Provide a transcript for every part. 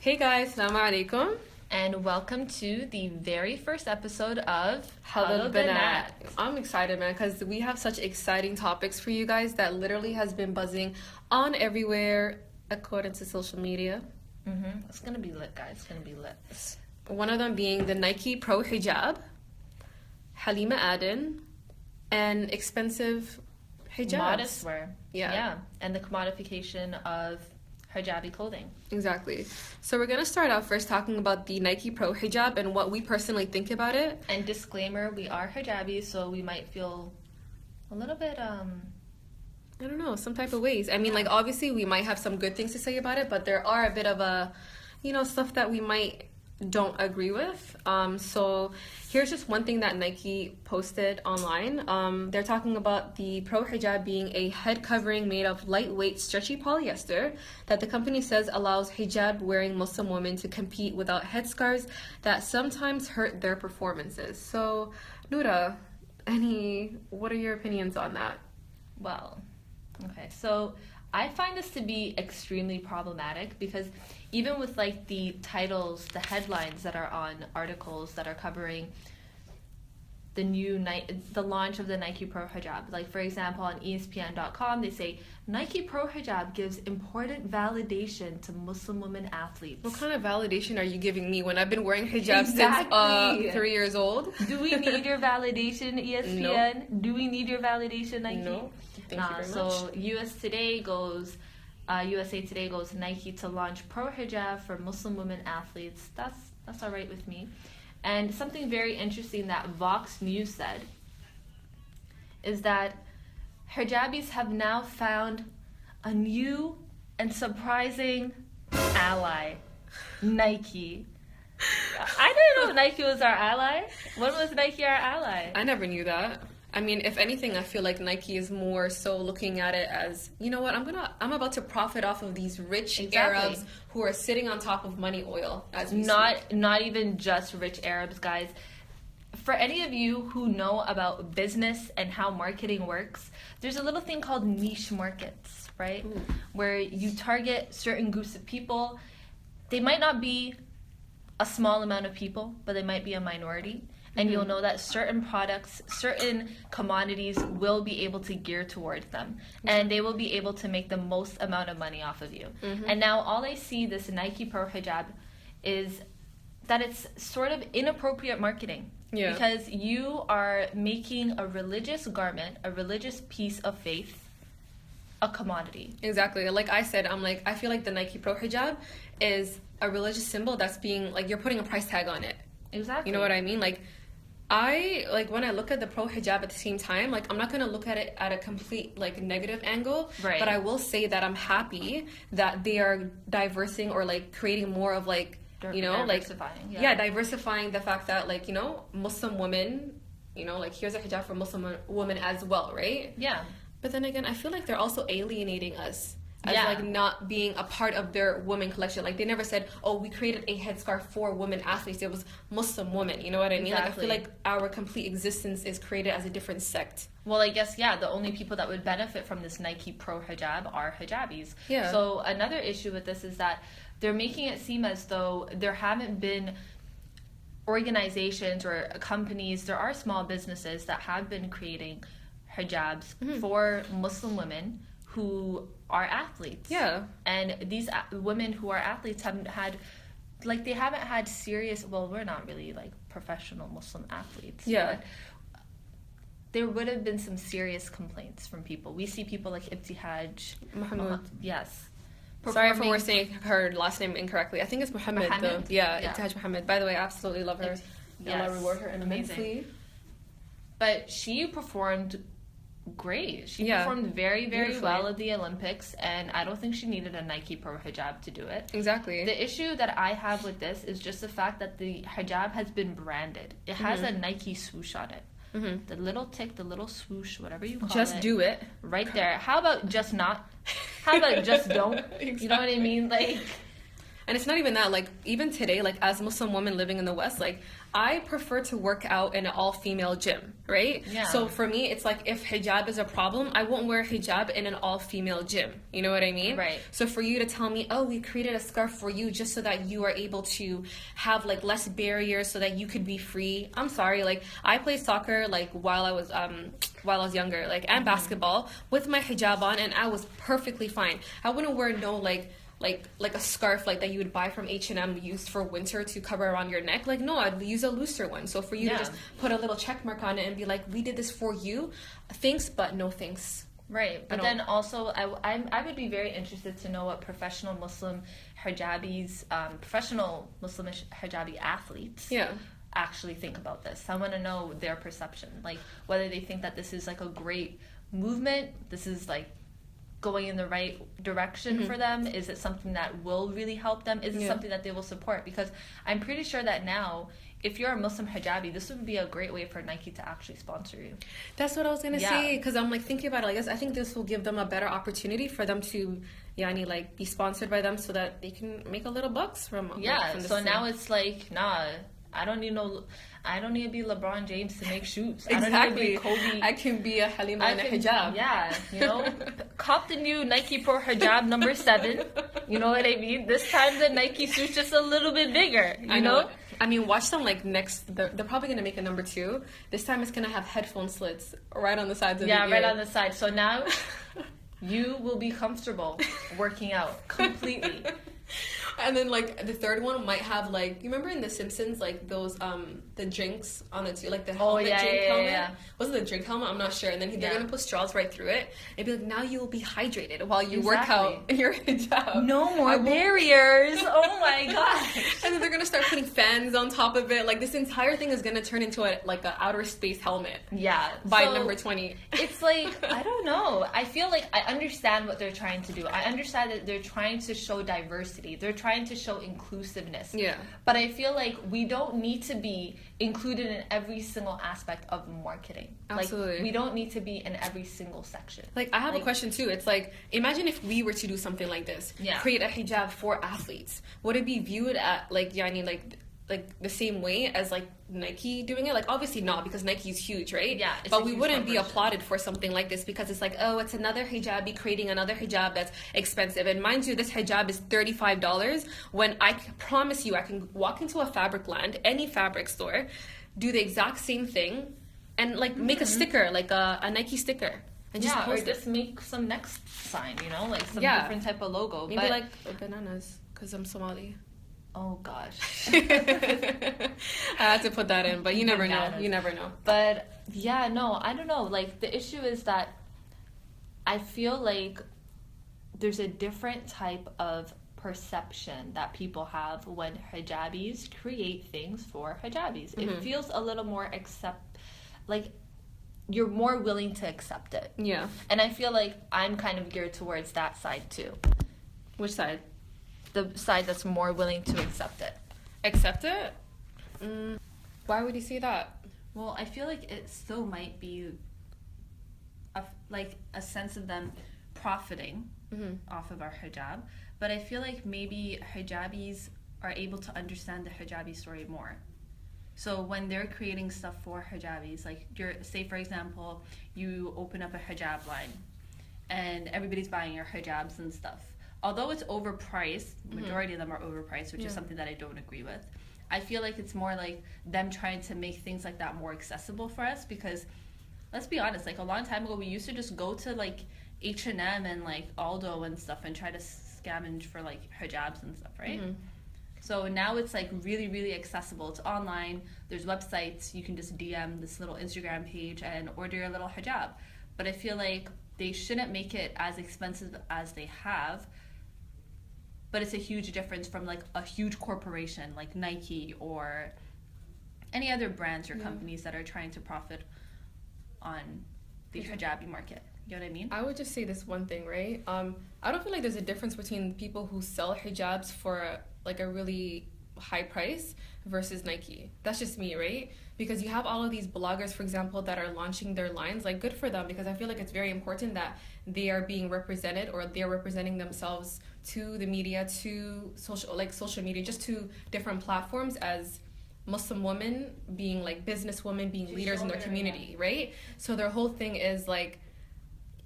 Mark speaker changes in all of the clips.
Speaker 1: Hey guys, Assalamu alaikum.
Speaker 2: And welcome to the very first episode of
Speaker 1: Halima Aden. I'm excited, man, because we have such exciting topics for you guys that literally has been buzzing on everywhere according to social media.
Speaker 2: It's gonna be lit, guys. It's gonna be lit.
Speaker 1: One of them being the Nike Pro Hijab, Halima Aden, and expensive hijabs.
Speaker 2: Modest wear.
Speaker 1: Yeah.
Speaker 2: And the commodification of hijabi clothing.
Speaker 1: Exactly. So we're going to start out first talking about the Nike Pro Hijab and what we personally think about it.
Speaker 2: And disclaimer, we are hijabis, so we might feel a little bit,
Speaker 1: I don't know, some type of ways. I mean, like, obviously we might have some good things to say about it, but there are a bit of stuff that we might don't agree with. So here's just one thing that Nike posted online. They're talking about the Pro Hijab being a head covering made of lightweight, stretchy polyester that the company says allows hijab wearing Muslim women to compete without headscarves that sometimes hurt their performances. So, Noura, what are your opinions on that?
Speaker 2: well, okay. So I find this to be extremely problematic because even with like the titles, the headlines that are on articles that are covering the launch of the Nike Pro Hijab, like for example on ESPN.com, they say Nike Pro Hijab gives important validation to Muslim women athletes.
Speaker 1: What kind of validation are you giving me when I've been wearing hijab
Speaker 2: Exactly.
Speaker 1: since 3 years old?
Speaker 2: Do we need your validation, ESPN?
Speaker 1: Nope.
Speaker 2: Do we need your validation, Nike?
Speaker 1: No. Thank you very
Speaker 2: So
Speaker 1: much.
Speaker 2: USA Today goes Nike to launch Pro Hijab for Muslim women athletes. That's all right with me. And something very interesting that Vox News said is that hijabis have now found a new and surprising ally, Nike. I didn't know Nike was our ally. When was Nike our ally?
Speaker 1: I never knew that. I mean, if anything, I feel like Nike is more so looking at it as, you know what, I'm about to profit off of these rich Arabs who are sitting on top of money oil as we speak.
Speaker 2: Not even just rich Arabs, guys. For any of you who know about business and how marketing works, there's a little thing called niche markets, right?
Speaker 1: Ooh.
Speaker 2: Where you target certain groups of people. They might not be a small amount of people, but they might be a minority. And you'll know that certain products, certain commodities will be able to gear towards them. And they will be able to make the most amount of money off of you. And now all I see this Nike Pro Hijab is that it's sort of inappropriate marketing.
Speaker 1: Yeah.
Speaker 2: Because you are making a religious garment, a religious piece of faith, a commodity.
Speaker 1: Exactly. Like I said, I feel like the Nike Pro Hijab is a religious symbol that's being, like, you're putting a price tag on it.
Speaker 2: Exactly.
Speaker 1: You know what I mean? When I look at the Pro Hijab at the same time, I'm not going to look at it at a complete, negative angle.
Speaker 2: Right.
Speaker 1: But I will say that I'm happy that they are diversing or, creating more of,
Speaker 2: diversifying.
Speaker 1: Diversifying the fact that, Muslim women, here's a hijab for Muslim women as well, right?
Speaker 2: Yeah.
Speaker 1: But then again, I feel like they're also alienating us. As not being a part of their women collection. They never said, oh, we created a headscarf for women athletes. It was Muslim women. You know what I mean?
Speaker 2: Exactly.
Speaker 1: I feel like our complete existence is created as a different sect.
Speaker 2: Well, I guess, the only people that would benefit from this Nike Pro Hijab are hijabis.
Speaker 1: Yeah.
Speaker 2: So another issue with this is that they're making it seem as though there haven't been organizations or companies, there are small businesses that have been creating hijabs for Muslim women who are athletes.
Speaker 1: Yeah.
Speaker 2: And these women who are athletes haven't had serious, well, we're not really professional Muslim athletes.
Speaker 1: Yeah.
Speaker 2: But there would have been some serious complaints from people. We see people like Ibtihaj
Speaker 1: Muhammad.
Speaker 2: Yes.
Speaker 1: Sorry if we're saying her last name incorrectly. I think it's Muhammad.
Speaker 2: Muhammad?
Speaker 1: Though. Yeah, Ibtihaj Muhammad. By the way, I absolutely love her.
Speaker 2: Yes.
Speaker 1: Allah reward her immensely.
Speaker 2: But she performed great. She
Speaker 1: Yeah.
Speaker 2: performed very, very
Speaker 1: Beautifully.
Speaker 2: well at the Olympics, and I don't think she needed a Nike Pro Hijab to do it.
Speaker 1: Exactly.
Speaker 2: The issue that I have with this is just the fact that the hijab has been branded. It has a Nike swoosh on it. The little tick, the little swoosh, whatever you call it.
Speaker 1: Just do it.
Speaker 2: Right there. How about just not? How about just don't?
Speaker 1: Exactly.
Speaker 2: You know what I mean?
Speaker 1: And it's not even that, like, even today, like, as a Muslim woman living in the West, like, I prefer to work out in an all-female gym, right?
Speaker 2: Yeah.
Speaker 1: So for me, it's like, if hijab is a problem, I won't wear hijab in an all-female gym. You know what I mean?
Speaker 2: Right.
Speaker 1: So for you to tell me, oh, we created a scarf for you just so that you are able to have, like, less barriers so that you could be free. I'm sorry, like, I played soccer, like, while I was younger, like, and basketball with my hijab on, and I was perfectly fine. I wouldn't wear no, like a scarf like that you would buy from H&M used for winter to cover around your neck. Like, no, I'd use a looser one. So for you to just put a little check mark on it and be like, we did this for you, thanks, but no thanks.
Speaker 2: Right, but then also I would be very interested to know what professional Muslim hijabi athletes actually think about this. I want to know their perception, like whether they think that this is like a great movement, this is like going in the right direction for them. Is it something that will really help them? Is it something that they will support? Because I'm pretty sure that now, if you're a Muslim hijabi, this would be a great way for Nike to actually sponsor you.
Speaker 1: That's what I was gonna say, because I'm like thinking about it. I think this will give them a better opportunity for them to, like be sponsored by them, so that they can make a little bucks from. from
Speaker 2: So
Speaker 1: thing.
Speaker 2: now it's like, nah, I don't need to be LeBron James to make shoes.
Speaker 1: Exactly.
Speaker 2: I don't need to be Kobe.
Speaker 1: I can be a Halima in a hijab.
Speaker 2: Yeah, cop the new Nike Pro hijab number 7. You know what I mean? This time the Nike suit's just a little bit bigger. You know?
Speaker 1: I mean, watch them like next. They're probably gonna make a number 2. This time it's gonna have headphone slits right on the sides of the ear.
Speaker 2: Yeah, right on the side. So now you will be comfortable working out completely.
Speaker 1: And then like the third one might have like, you remember in The Simpsons, like those the drinks on the like the helmet drink helmet. Yeah. Was it the drink helmet? I'm not sure. And then they're gonna put straws right through it and be like, now you will be hydrated while you work out in your hijab.
Speaker 2: No more barriers. Oh my gosh.
Speaker 1: And then they're gonna start putting fans on top of it. Like this entire thing is gonna turn into a outer space helmet.
Speaker 2: Yeah.
Speaker 1: By number 20.
Speaker 2: It's like, I don't know. I feel like I understand what they're trying to do. I understand that they're trying to show diversity. They're trying to show inclusiveness.
Speaker 1: Yeah.
Speaker 2: But I feel like we don't need to be included in every single aspect of marketing.
Speaker 1: Absolutely.
Speaker 2: Like, we don't need to be in every single section.
Speaker 1: Like, I have a question too. It's like, imagine if we were to do something like this.
Speaker 2: Yeah.
Speaker 1: Create a hijab for athletes. Would it be viewed at like the same way as like Nike doing it? Like obviously not, because Nike's huge, right?
Speaker 2: Yeah.
Speaker 1: But we wouldn't be applauded for something like this, because it's like, oh, it's another hijabi creating another hijab that's expensive. And mind you, this hijab is $35, when I promise you I can walk into a fabric land, any fabric store, do the exact same thing, and like make a sticker, like a Nike sticker. And just post
Speaker 2: just make some next sign, like some different type of logo.
Speaker 1: Maybe like bananas, because I'm Somali.
Speaker 2: Oh gosh.
Speaker 1: I had to put that in, but you never know. You never know.
Speaker 2: But yeah, no, I don't know. Like the issue is that I feel like there's a different type of perception that people have when hijabis create things for hijabis. Mm-hmm. It feels a little more you're more willing to accept it.
Speaker 1: Yeah.
Speaker 2: And I feel like I'm kind of geared towards that side too.
Speaker 1: Which side?
Speaker 2: The side that's more willing to accept it.
Speaker 1: Accept it? Why would you say that?
Speaker 3: Well, I feel like it still might be a sense of them profiting off of our hijab, but I feel like maybe hijabis are able to understand the hijabi story more. So when they're creating stuff for hijabis, like say for example, you open up a hijab line and everybody's buying your hijabs and stuff. Although it's overpriced, majority of them are overpriced, which is something that I don't agree with. I feel like it's more like them trying to make things like that more accessible for us, because let's be honest, like a long time ago we used to just go to like H&M and like Aldo and stuff and try to scavenge for like hijabs and stuff, right? So now it's like really, really accessible. It's online, there's websites, you can just DM this little Instagram page and order your little hijab. But I feel like they shouldn't make it as expensive as they have. But it's a huge difference from like a huge corporation like Nike or any other brands or companies that are trying to profit on the hijabi market. You know what I mean?
Speaker 1: I would just say this one thing, right? I don't feel like there's a difference between people who sell hijabs for like a really high price versus Nike. That's just me, right? Because you have all of these bloggers, for example, that are launching their lines. Like, good for them, because I feel like it's very important that they are being represented, or they're representing themselves to the media, to social media, just to different platforms as Muslim women, being like businesswomen, being leaders in their community, right? So their whole thing is like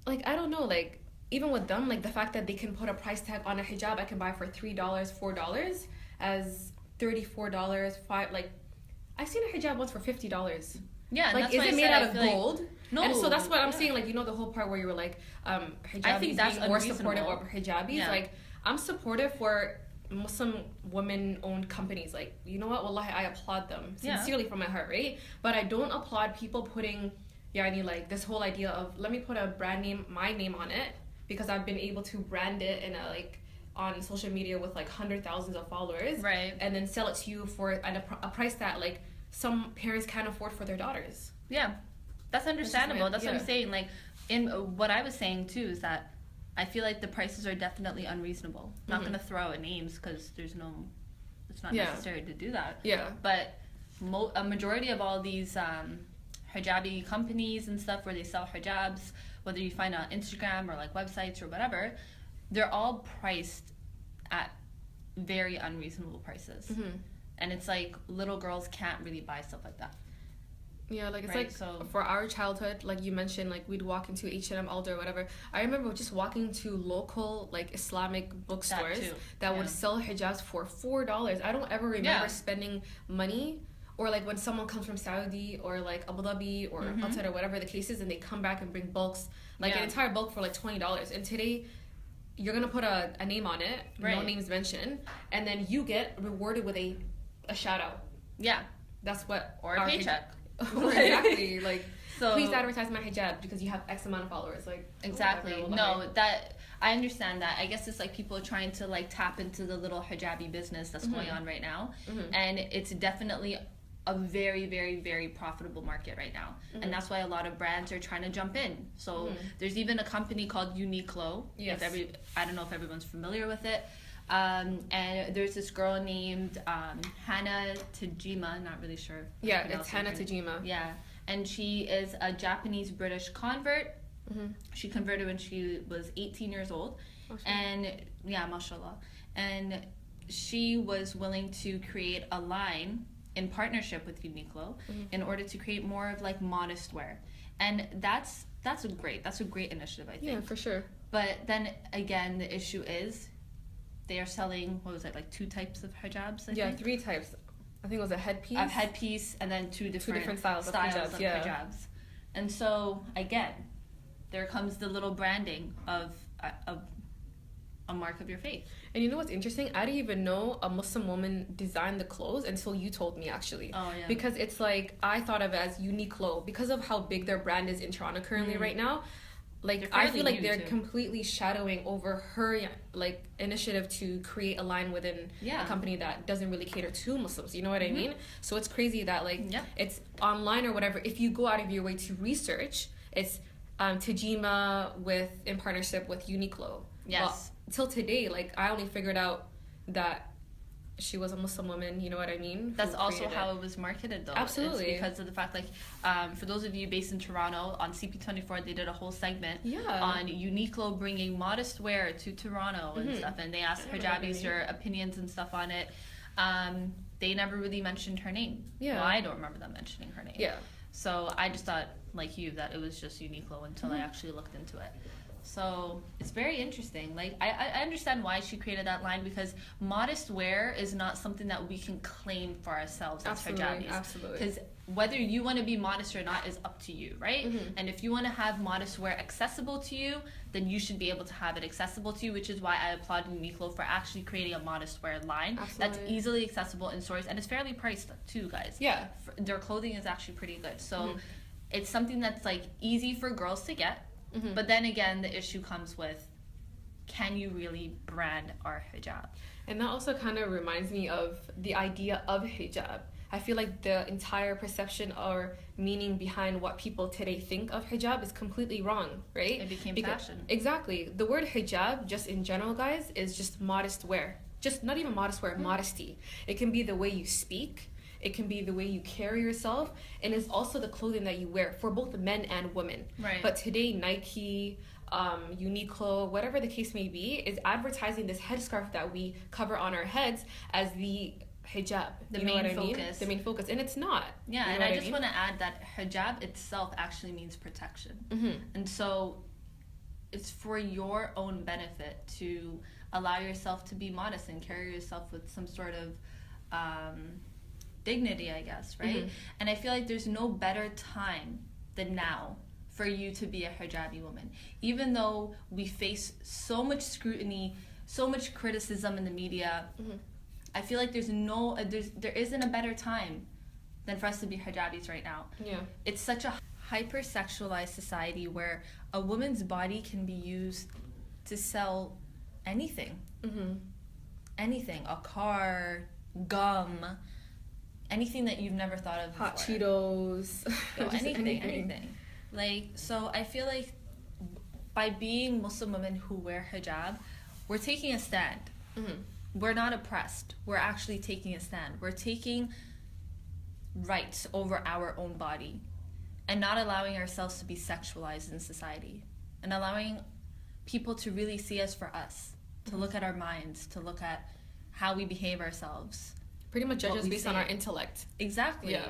Speaker 1: I don't know, like, even with them, like the fact that they can put a price tag on a hijab I can buy for $3, $4 as $34, $5, like I've seen a hijab once for $50.
Speaker 3: Yeah,
Speaker 1: like, is it made out of gold?
Speaker 3: Like, no.
Speaker 1: And so that's what I'm saying, like, you know, the whole part where you were like, hijabis being more supportive over hijabis. Yeah. Like, I'm supportive for Muslim women-owned companies. Like, you know what? Wallahi, I applaud them sincerely from my heart, right? But I don't applaud people putting, like, this whole idea of, let me put a brand name, my name on it, because I've been able to brand it in a, like, on social media with like thousands of followers,
Speaker 2: right? And
Speaker 1: then sell it to you for a price that like some parents can't afford for their daughters.
Speaker 2: Yeah, that's understandable. That's what I'm saying. Like, in what I was saying too is that I feel like the prices are definitely unreasonable. I'm not gonna throw out names because it's not necessary to do that.
Speaker 1: Yeah.
Speaker 2: But a majority of all these hijabi companies and stuff where they sell hijabs, whether you find on Instagram or like websites or whatever, they're all priced at very unreasonable prices. And it's like little girls can't really buy stuff like that.
Speaker 1: Yeah, like, it's right? Like, so for our childhood, like you mentioned, like we'd walk into H&M, Aldo, or whatever. I remember just walking to local like Islamic bookstores that would sell hijabs for $4. I don't ever remember spending money. Or like when someone comes from Saudi or like Abu Dhabi or outside or whatever the case is, and they come back and bring bulks, like an entire bulk for like $20. And today, you're gonna put a name on it, no names mentioned, and then you get rewarded with a shout out.
Speaker 2: Yeah,
Speaker 1: that's what.
Speaker 2: Or a paycheck.
Speaker 1: Exactly. Like,
Speaker 2: so
Speaker 1: please advertise my hijab because you have X amount of followers. Like,
Speaker 2: exactly. No, that I understand that. I guess it's like people are trying to like tap into the little hijabi business that's going on right now, and it's definitely a very, very, very profitable market right now. And that's why a lot of brands are trying to jump in. So there's even a company called Uniqlo.
Speaker 1: Yes.
Speaker 2: I don't know if everyone's familiar with it. And there's this girl named Hannah Tajima, not really sure.
Speaker 1: Yeah, it's Hannah Tajima.
Speaker 2: Yeah. And she is a Japanese-British convert. She converted when she was 18 years old. And yeah, mashallah. And she was willing to create a line in partnership with Uniqlo in order to create more of like modest wear. And that's a great initiative, I think.
Speaker 1: Yeah, for sure.
Speaker 2: But then again, the issue is they are selling, what was it, like 2 types of hijabs, I think?
Speaker 1: 3 types. I think it was a headpiece.
Speaker 2: A headpiece and then two different
Speaker 1: styles of hijabs.
Speaker 2: And so again, there comes the little branding of a mark of your faith.
Speaker 1: And you know what's interesting? I didn't even know a Muslim woman designed the clothes until you told me, actually.
Speaker 2: Oh, yeah.
Speaker 1: Because it's like, I thought of it as Uniqlo. Because of how big their brand is in Toronto currently right now, like, I feel like they're completely shadowing over her, like, initiative to create a line within a company that doesn't really cater to Muslims. You know what I mean? So it's crazy that, like, it's online or whatever. If you go out of your way to research, it's Tajima in partnership with Uniqlo.
Speaker 2: Yes.
Speaker 1: Well, till today, like, I only figured out that she was a Muslim woman, you know what I mean?
Speaker 2: That's also how it was marketed, though.
Speaker 1: Absolutely.
Speaker 2: It's because of the fact, like, for those of you based in Toronto, on CP24, they did a whole segment on Uniqlo bringing modest wear to Toronto and stuff, and they asked hijabis their opinions and stuff on it. They never really mentioned her name. Yeah. Well, I don't remember them mentioning her name.
Speaker 1: Yeah.
Speaker 2: So I just thought, like you, that it was just Uniqlo until I actually looked into it. So it's very interesting. Like, I understand why she created that line, because modest wear is not something that we can claim for ourselves as hijabis.
Speaker 1: Absolutely.
Speaker 2: Because whether you want to be modest or not is up to you, right? And if you want to have modest wear accessible to you, then you should be able to have it accessible to you, which is why I applaud Uniqlo for actually creating a modest wear line that's easily accessible in stores, and it's fairly priced too, guys.
Speaker 1: Yeah.
Speaker 2: Their clothing is actually pretty good. So it's something that's like easy for girls to get. But then again, the issue comes with, can you really brand our hijab?
Speaker 1: And that also kind of reminds me of the idea of hijab. I feel like the entire perception or meaning behind what people today think of hijab is completely wrong, right?
Speaker 2: It became fashion.
Speaker 1: Exactly. The word hijab, just in general, guys, is just modest wear. just not even modest wear, modesty. It can be the way you speak. It can be the way you carry yourself, and it's also the clothing that you wear for both men and women.
Speaker 3: Right.
Speaker 1: But today, Nike, Uniqlo, whatever the case may be, is advertising this headscarf that we cover on our heads as the hijab.
Speaker 3: The
Speaker 1: You know
Speaker 3: main
Speaker 1: what I mean?
Speaker 3: focus.
Speaker 1: The main focus, and it's not.
Speaker 3: Yeah,
Speaker 1: You know
Speaker 3: and
Speaker 1: what
Speaker 3: I just
Speaker 1: mean?
Speaker 3: want to add that hijab itself actually means protection.
Speaker 1: Mm-hmm.
Speaker 3: And so it's for your own benefit to allow yourself to be modest and carry yourself with some sort of dignity, I guess, right?
Speaker 1: Mm-hmm.
Speaker 3: And I feel like there's no better time than now for you to be a hijabi woman. Even though we face so much scrutiny, so much criticism in the media,
Speaker 1: Mm-hmm.
Speaker 3: I feel like there isn't a better time than for us to be hijabis right now.
Speaker 1: Yeah.
Speaker 3: It's such a hypersexualized society where a woman's body can be used to sell anything.
Speaker 1: Mm-hmm.
Speaker 3: Anything. A car, gum, anything that you've never thought of before.
Speaker 1: Hot Cheetos.
Speaker 3: Yo,
Speaker 1: Just
Speaker 3: anything. Like, so I feel like by being Muslim women who wear hijab, we're taking a stand.
Speaker 1: Mm-hmm.
Speaker 3: We're not oppressed. We're actually taking a stand. We're taking rights over our own body and not allowing ourselves to be sexualized in society and allowing people to really see us for us, to look at our minds, to look at how we behave ourselves.
Speaker 1: Pretty much
Speaker 3: What
Speaker 1: judges
Speaker 3: we
Speaker 1: based on
Speaker 3: say.
Speaker 1: our intellect.
Speaker 3: Exactly.
Speaker 1: Yeah.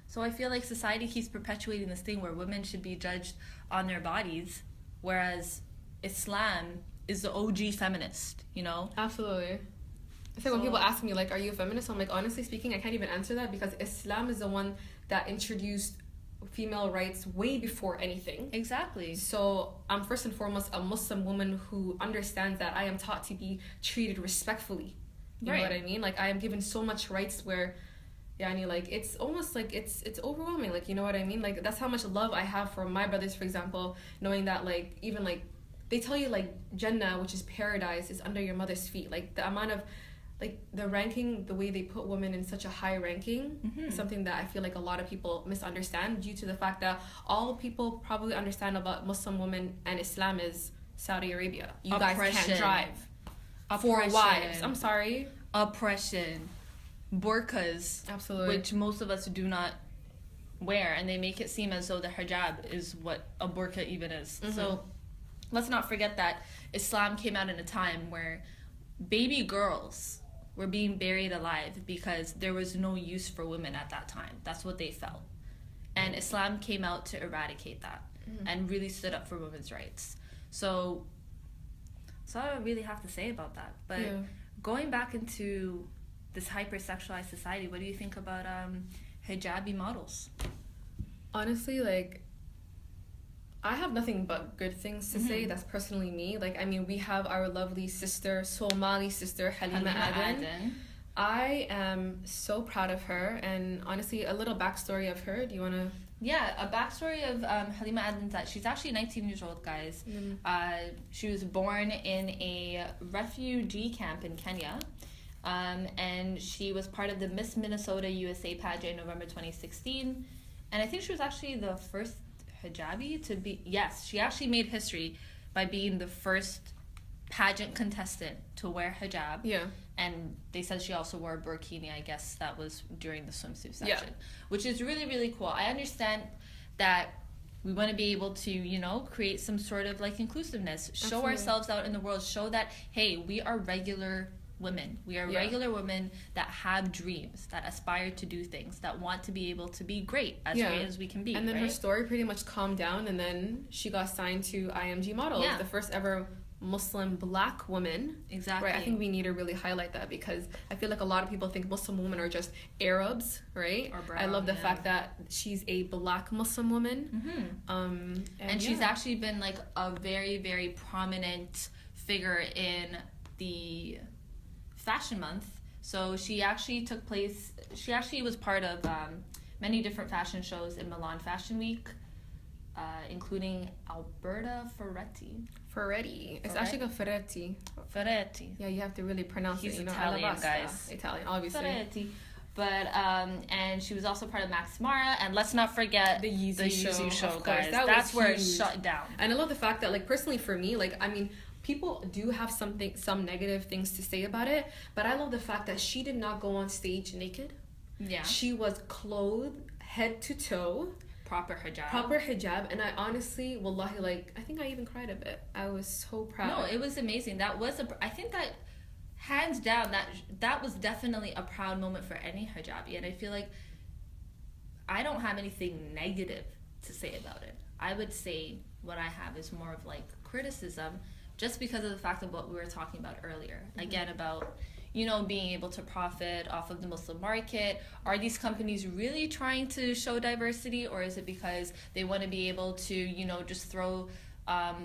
Speaker 3: So I feel like society keeps perpetuating this thing where women should be judged on their bodies, whereas Islam is the OG feminist, you know?
Speaker 1: Absolutely. It's like when people ask me, like, are you a feminist? I'm like, honestly speaking, I can't even answer that because Islam is the one that introduced female rights way before anything.
Speaker 3: Exactly.
Speaker 1: So I'm first and foremost a Muslim woman who understands that I am taught to be treated respectfully. You know what I mean? Like, I am given so much rights where, yani, like, it's almost like it's overwhelming. Like, you know what I mean? Like, that's how much love I have for my brothers, for example, knowing that, like, even, like, they tell you, like, Jannah, which is paradise, is under your mother's feet. Like, the amount of, like, the ranking, the way they put women in such a high ranking is something that I feel like a lot of people misunderstand due to the fact that all people probably understand about Muslim women and Islam is Saudi Arabia. You guys can't drive. 4 wives. I'm sorry.
Speaker 3: Oppression. Burqas.
Speaker 1: Absolutely.
Speaker 3: Which most of us do not wear, and they make it seem as though the hijab is what a burqa even is.
Speaker 1: Mm-hmm.
Speaker 3: So let's not forget that Islam came out in a time where baby girls were being buried alive because there was no use for women at that time. That's what they felt. And Islam came out to eradicate that and really stood up for women's rights. So that's all I really have to say about that. But going back into this hypersexualized society, what do you think about hijabi models?
Speaker 1: Honestly, like, I have nothing but good things to say. That's personally me. Like, I mean, we have our lovely sister, Somali sister, Halima Aden. I am so proud of her, and honestly, a little backstory of her. Do you want to?
Speaker 3: Yeah, a backstory of Halima Aden is that she's actually 19 years old, guys. She was born in a refugee camp in Kenya, and she was part of the Miss Minnesota USA pageant in November 2016, and I think she was actually the first hijabi to be. Yes, she actually made history by being the first pageant contestant to wear hijab.
Speaker 1: Yeah.
Speaker 3: And they said she also wore a burkini. I guess that was during the swimsuit section, which is really, really cool. I understand that we want to be able to, you know, create some sort of like inclusiveness, show ourselves out in the world, show that, hey, we are regular women. We are regular women that have dreams, that aspire to do things, that want to be able to be great as we can be.
Speaker 1: And then her story pretty much calmed down, and then she got signed to IMG Models, the first ever Muslim black woman.
Speaker 3: Exactly.
Speaker 1: Right. I think we need to really highlight that because I feel like a lot of people think Muslim women are just Arabs, right?
Speaker 3: Or brown,
Speaker 1: I love the fact that she's a black Muslim woman.
Speaker 3: And she's actually been like a very, very prominent figure in the fashion month. So she actually was part of many different fashion shows in Milan Fashion Week, including Alberta Ferretti.
Speaker 1: It's actually called Ferretti. Yeah, you have to really pronounce it. You know,
Speaker 3: Italian, guys.
Speaker 1: Italian, obviously.
Speaker 3: Ferretti. But and she was also part of Max Mara, and let's not forget
Speaker 1: the Yeezy show,
Speaker 3: guys. That's where it shut down.
Speaker 1: And I love the fact that, like, personally for me, like, I mean, people do have some negative things to say about it, but I love the fact that she did not go on stage naked.
Speaker 2: Yeah.
Speaker 1: She was clothed head to toe.
Speaker 2: Proper hijab.
Speaker 1: And I honestly, wallahi, like, I think I even cried a bit. I was so proud.
Speaker 2: No, it was amazing. That was I think that hands down that was definitely a proud moment for any hijabi, and I feel like I don't have anything negative to say about it. I would say what I have is more of like criticism, just because of the fact of what we were talking about earlier. Again, about, you know, being able to profit off of the Muslim market. Are these companies really trying to show diversity, or is it because they want to be able to, you know, just throw a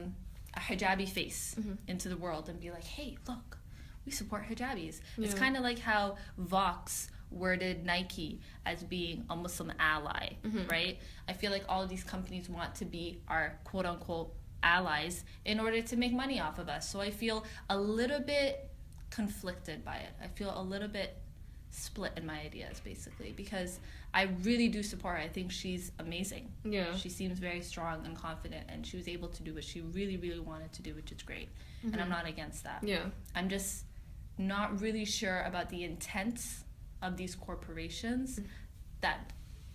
Speaker 2: hijabi face into the world and be like, hey, look, we support hijabis. It's kind of like how Vox worded Nike as being a Muslim ally, right? I feel like all of these companies want to be our quote-unquote allies in order to make money off of us. So I feel a little bit conflicted by it. I feel a little bit split in my ideas, basically, because I really do support her. I think she's amazing.
Speaker 1: Yeah.
Speaker 2: She seems very strong and confident, and she was able to do what she really, really wanted to do, which is great. And I'm not against that.
Speaker 1: Yeah.
Speaker 2: I'm just not really sure about the intents of these corporations that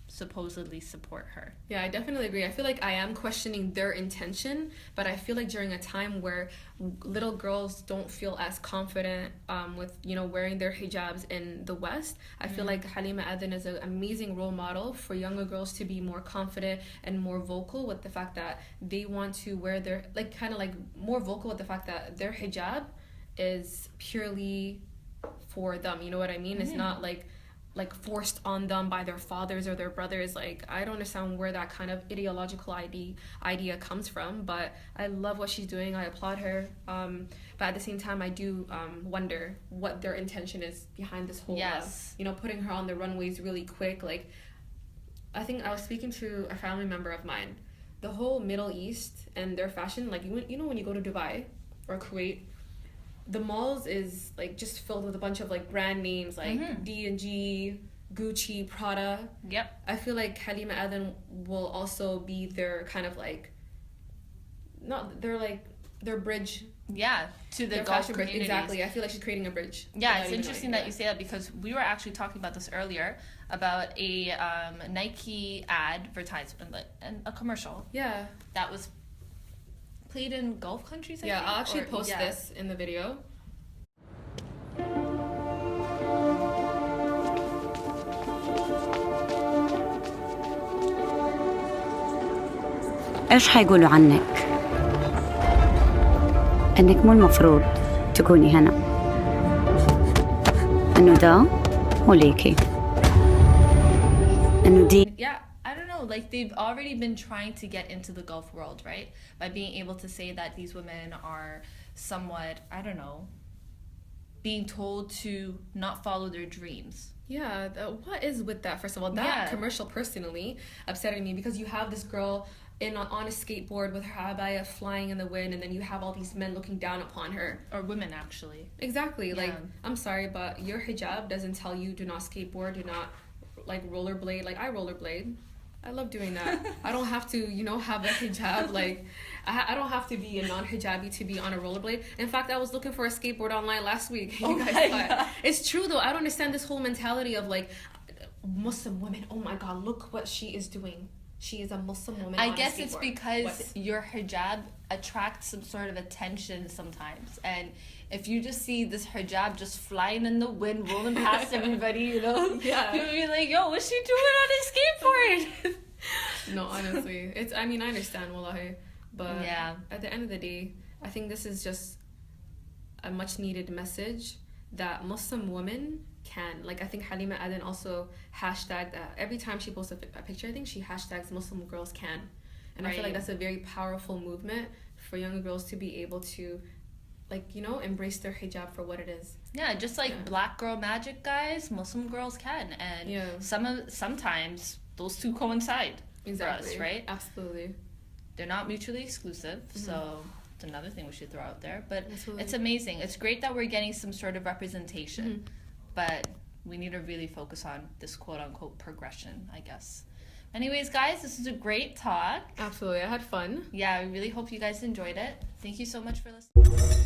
Speaker 2: supposedly support her.
Speaker 1: Yeah, I definitely agree. I feel like I am questioning their intention, but I feel like during a time where little girls don't feel as confident with, you know, wearing their hijabs in the West, I feel like Halima Aden is an amazing role model for younger girls to be more confident and more vocal with the fact that they want to wear their, like, kind of like more vocal with the fact that their hijab is purely for them. You know what I mean? It's not like forced on them by their fathers or their brothers. Like, I don't understand where that kind of ideological idea comes from, but I love what she's doing. I applaud her, but at the same time I do wonder what their intention is behind this whole you know, putting her on the runways really quick. Like, I think I was speaking to a family member of mine. The whole Middle East and their fashion, like, you know when you go to Dubai or Kuwait, the malls is like just filled with a bunch of like brand names like D&G, Gucci, Prada.
Speaker 2: Yep.
Speaker 1: I feel like Halima Aden will also be their kind of like, their bridge.
Speaker 2: Yeah, to the
Speaker 1: Their
Speaker 2: Gulf
Speaker 1: fashion bridge.
Speaker 2: communities.
Speaker 1: Exactly. I feel like she's creating a bridge.
Speaker 2: Yeah, it's interesting that you say that, because we were actually talking about this earlier about a Nike advertisement and a commercial.
Speaker 1: Yeah.
Speaker 2: That was played in Gulf countries, I
Speaker 1: Yeah,
Speaker 2: think?
Speaker 1: I'll actually post this in the video.
Speaker 4: إيش حيقولوا عنك؟ إنك مو المفروض تكوني هنا، إنه ده مو ليكي، إنه دي.
Speaker 2: Yeah, I don't know, like they've already been trying to get into the Gulf world, right? By being able to say that these women are somewhat, I don't know, being told to not follow their dreams.
Speaker 1: Yeah, what is with that? First of all, that commercial personally upsetting me, because you have this girl on a skateboard with her abaya flying in the wind, and then you have all these men looking down upon her.
Speaker 2: Or women, actually.
Speaker 1: Exactly. Yeah. Like, I'm sorry, but your hijab doesn't tell you do not skateboard, do not like rollerblade. Like, I rollerblade. I love doing that. I don't have to, you know, have a hijab. Like, I don't have to be a non-hijabi to be on a rollerblade. In fact, I was looking for a skateboard online last week. You guys thought. It's true, though. I don't understand this whole mentality of, like, Muslim women. Oh, my God, look what she is doing. She is a Muslim woman.
Speaker 2: I guess it's because your hijab attracts some sort of attention sometimes. And if you just see this hijab just flying in the wind, rolling past everybody, you know, you'll be like, yo, what's she doing on a skateboard?
Speaker 1: No, honestly. I mean, I understand, wallahi. But at the end of the day, I think this is just a much needed message that Muslim women can. Like, I think Halima Aden also hashtagged that every time she posts a picture. I think she hashtags Muslim girls can, and I feel like that's a very powerful movement for younger girls to be able to, like, you know, embrace their hijab for what it is.
Speaker 2: Yeah, just like black girl magic, guys, Muslim girls can, and sometimes those two coincide for us, right?
Speaker 1: Absolutely.
Speaker 2: They're not mutually exclusive, so it's another thing we should throw out there. But it's amazing. It's great that we're getting some sort of representation, but we need to really focus on this quote-unquote progression, I guess. Anyways, guys, this was a great talk.
Speaker 1: Absolutely, I had fun.
Speaker 2: Yeah, I really hope you guys enjoyed it. Thank you so much for listening.